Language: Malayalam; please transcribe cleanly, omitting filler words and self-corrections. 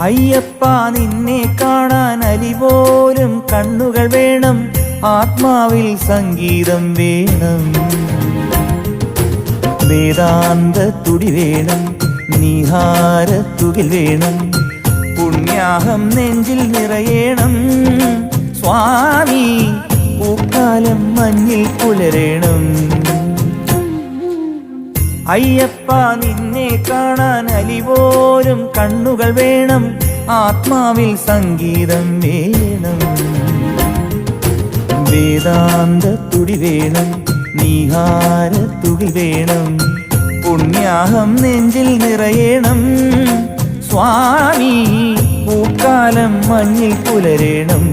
അയ്യപ്പ നിന്നെ കാണാൻ അലിപോലും കണ്ണുകൾ വേണം, ആത്മാവിൽ സംഗീതം വേണം. വേദാന്ത തുടി വേണം, നീഹാരത്തുകിൽ വേണം, പുണ്യാഹം നെഞ്ചിൽ നിറയേണം. സ്വാമി പൂക്കാലം മഞ്ഞിൽ പുലരേണം. അയ്യപ്പ നിന്നെ കാണാൻ അലിപോലും കണ്ണുകൾ വേണം, ആത്മാവിൽ സംഗീതം വേണം. വേദാന്ത തുടി വേണം, നീഹാരത്തുകിൽ വേണം, പുണ്യാഹം നെഞ്ചിൽ നിറയേണം. സ്വാമി പൂക്കാലം മഞ്ഞിൽ പുലരേണം.